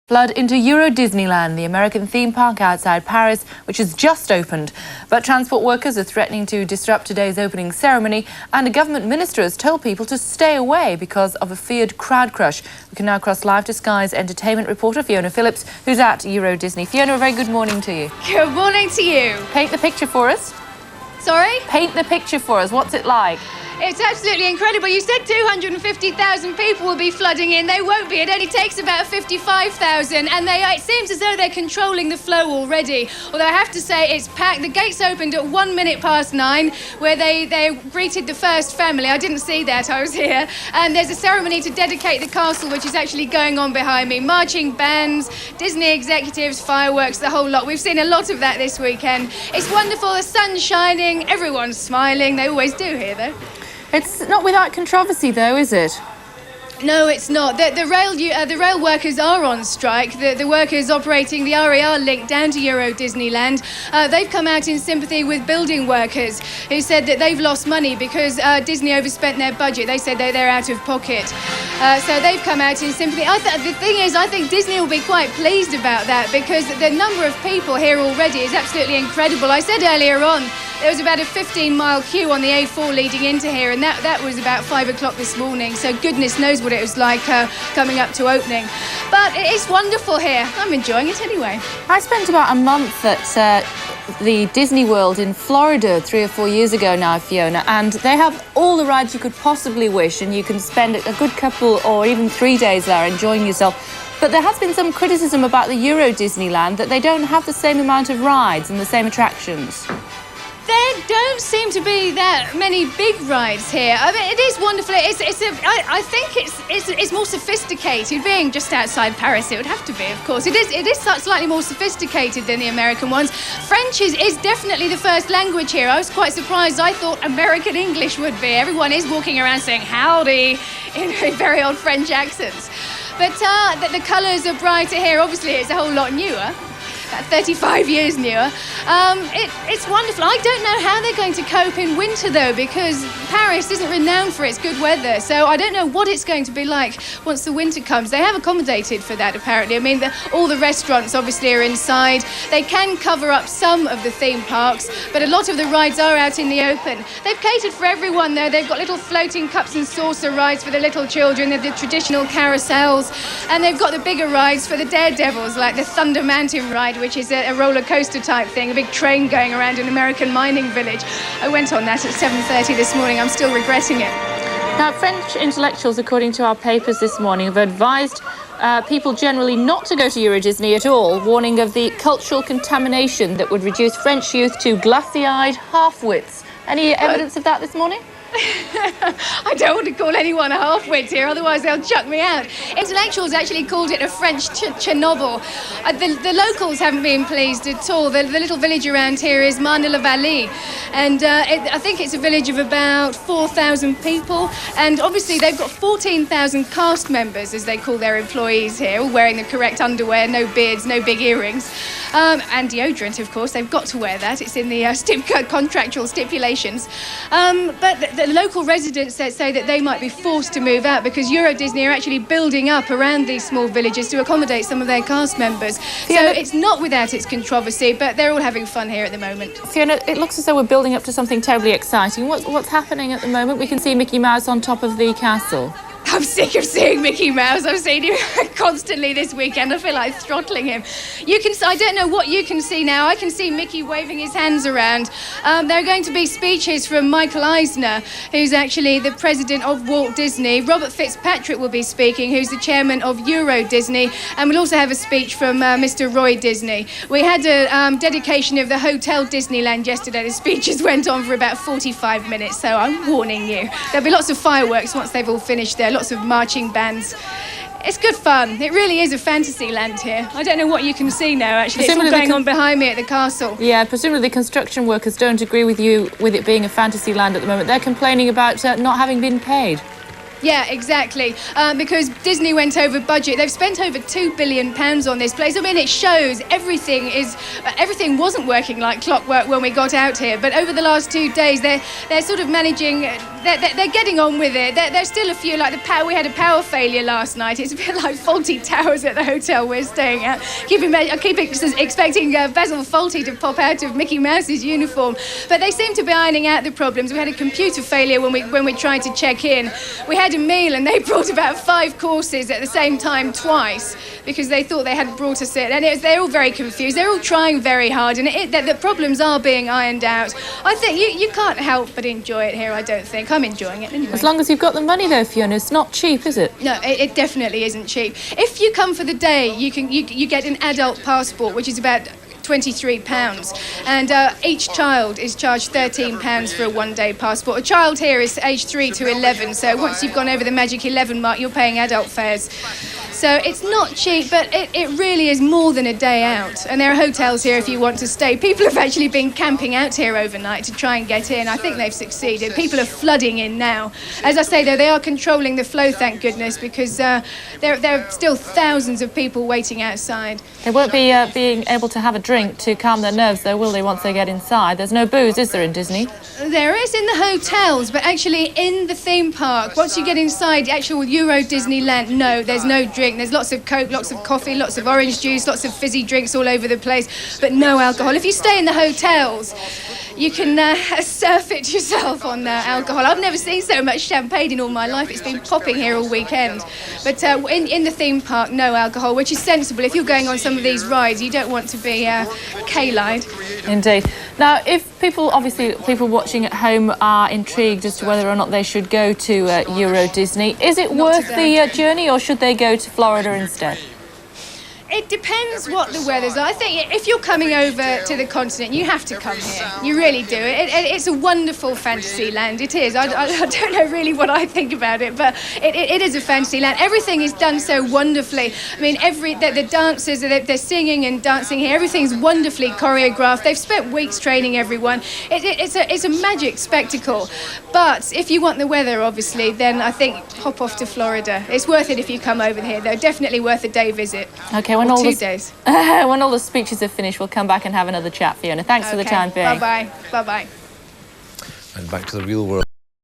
Flood into EuroDisneyland, the American theme park outside Paris, which has just opened. But transport workers are threatening to disrupt today's opening ceremony, and a government minister has told people to stay away because of a feared crowd crush. We can now cross live to Sky's entertainment reporter, Fiona Phillips, who's at EuroDisney. Fiona, a very good morning to you. Good morning to you. Paint the picture for us. Sorry? Paint the picture for us. What's it like? It's absolutely incredible. You said 250,000 people will be flooding in. They won't be. It only takes about 55,000, and it seems as though they're controlling the flow already. Although I have to say it's packed. The gates opened at 9:01, where they greeted the first family. I didn't see that. I was here. And there's a ceremony to dedicate the castle, which is actually going on behind me. Marching bands, Disney executives, fireworks, the whole lot. We've seen a lot of that this weekend. It's wonderful. The sun's shining. Everyone's smiling. They always do here, though. It's not without controversy, though, is it? No, it's not. The rail workers are on strike. The workers operating the RER link down to Euro Disneyland, they've come out in sympathy with building workers who said that they've lost money because Disney overspent their budget. They said they're out of pocket. So they've come out in sympathy. The thing is, I think Disney will be quite pleased about that because the number of people here already is absolutely incredible. I said earlier on, there was about a 15-mile queue on the A4 leading into here, and that was about 5 o'clock this morning, so goodness knows what it was like coming up to opening. But it's wonderful here. I'm enjoying it anyway. I spent about a month at the Disney World in Florida 3 or 4 years ago now, Fiona, and they have all the rides you could possibly wish, and you can spend a good couple or even 3 days there enjoying yourself. But there has been some criticism about the Euro Disneyland that they don't have the same amount of rides and the same attractions. There don't seem to be that many big rides here. I mean, it is wonderful. I think it's more sophisticated. Being just outside Paris, it would have to be, of course. It is slightly more sophisticated than the American ones. French is definitely the first language here. I was quite surprised. I thought American English would be. Everyone is walking around saying howdy in very old French accents. But the colours are brighter here. Obviously, it's a whole lot newer. About 35 years newer. It's wonderful. I don't know how they're going to cope in winter, though, because Paris isn't renowned for its good weather. So I don't know what it's going to be like once the winter comes. They have accommodated for that, apparently. I mean, all the restaurants, obviously, are inside. They can cover up some of the theme parks, but a lot of the rides are out in the open. They've catered for everyone, though. They've got little floating cups and saucer rides for the little children. They've the traditional carousels, and they've got the bigger rides for the daredevils, like the Thunder Mountain ride, which is a roller coaster type thing, a big train going around an American mining village. I went on that at 7:30 this morning. I'm still regretting it. Now, French intellectuals, according to our papers this morning, have advised people generally not to go to EuroDisney at all, warning of the cultural contamination that would reduce French youth to glassy-eyed half-wits. Any evidence of that this morning? I don't want to call anyone a half-wit here, otherwise they'll chuck me out. Intellectuals actually called it a French Chernobyl. The locals haven't been pleased at all. The little village around here is Marne-la-Vallée, and I think it's a village of about 4,000 people, and obviously they've got 14,000 cast members, as they call their employees here, all wearing the correct underwear, no beards, no big earrings, and deodorant, of course. They've got to wear that. It's in the contractual stipulations. But the local residents say that they might be forced to move out because EuroDisney are actually building up around these small villages to accommodate some of their cast members. Fiona, so it's not without its controversy, but they're all having fun here at the moment. Fiona, it looks as though we're building up to something terribly exciting. What's happening at the moment? We can see Mickey Mouse on top of the castle. I'm sick of seeing Mickey Mouse. I've seen him constantly this weekend. I feel like throttling him. I don't know what you can see now. I can see Mickey waving his hands around. There are going to be speeches from Michael Eisner, who's actually the president of Walt Disney. Robert Fitzpatrick will be speaking, who's the chairman of EuroDisney. And we'll also have a speech from Mr. Roy Disney. We had a dedication of the Hotel Disneyland yesterday. The speeches went on for about 45 minutes, so I'm warning you. There'll be lots of fireworks once they've all finished there. Lots of marching bands. It's good fun. It really is a fantasy land here. I don't know what you can see now, actually. It's all going on behind me at the castle. Yeah, presumably the construction workers don't agree with you with it being a fantasy land at the moment. They're complaining about not having been paid. Yeah, exactly. Because Disney went over budget. They've spent over £2 billion on this place. I mean, it shows everything wasn't working like clockwork when we got out here. But over the last 2 days, they're sort of managing. They're getting on with it. There's still a few, like we had a power failure last night. It's a bit like faulty towers at the hotel we're staying at. I keep expecting Basil Fawlty to pop out of Mickey Mouse's uniform. But they seem to be ironing out the problems. We had a computer failure when we tried to check in. We had a meal and they brought about 5 courses at the same time twice because they thought they had brought us in. And they're all very confused. They're all trying very hard, and the problems are being ironed out. I think you can't help but enjoy it here, I don't think. I'm enjoying it anyway. As long as you've got the money though, Fiona, it's not cheap, is it? No, it definitely isn't cheap. If you come for the day, you get an adult passport, which is about £23, and each child is charged £13 for a one-day passport. A child here is aged 3 to 11, so once you've gone over the magic 11 mark, you're paying adult fares. So it's not cheap, but it really is more than a day out. And there are hotels here if you want to stay. People have actually been camping out here overnight to try and get in. I think they've succeeded. People are flooding in now. As I say, though, they are controlling the flow, thank goodness, because there are still thousands of people waiting outside. They won't be being able to have a drink to calm their nerves, though, will they, once they get inside? There's no booze, is there, in Disney? There is in the hotels, but actually in the theme park, once you get inside the actual EuroDisney land, no, there's no drink. There's lots of Coke, lots of coffee, lots of orange juice, lots of fizzy drinks all over the place, but no alcohol. If you stay in the hotels, you can surf it yourself on alcohol. I've never seen so much champagne in all my life. It's been popping here all weekend. But in the theme park, no alcohol, which is sensible. If you're going on some of these rides, you don't want to be K-lied. Indeed. Now, if people watching at home are intrigued as to whether or not they should go to EuroDisney, is it Not worth today. the journey, or should they go to Florida instead? It depends what the weather's like. I think if you're coming over to the continent, you have to come here. You really do. It's a wonderful fantasy land. It is. I don't know really what I think about it, but it is a fantasy land. Everything is done so wonderfully. I mean, the dancers, they're singing and dancing here. Everything's wonderfully choreographed. They've spent weeks training everyone. It's a magic spectacle. But if you want the weather, obviously, then I think hop off to Florida. It's worth it if you come over here, though. Definitely worth a day visit. Okay, when all 2 days. when all the speeches are finished, we'll come back and have another chat, Fiona. Thanks for the time being. Bye-bye. Bye-bye. And back to the real world.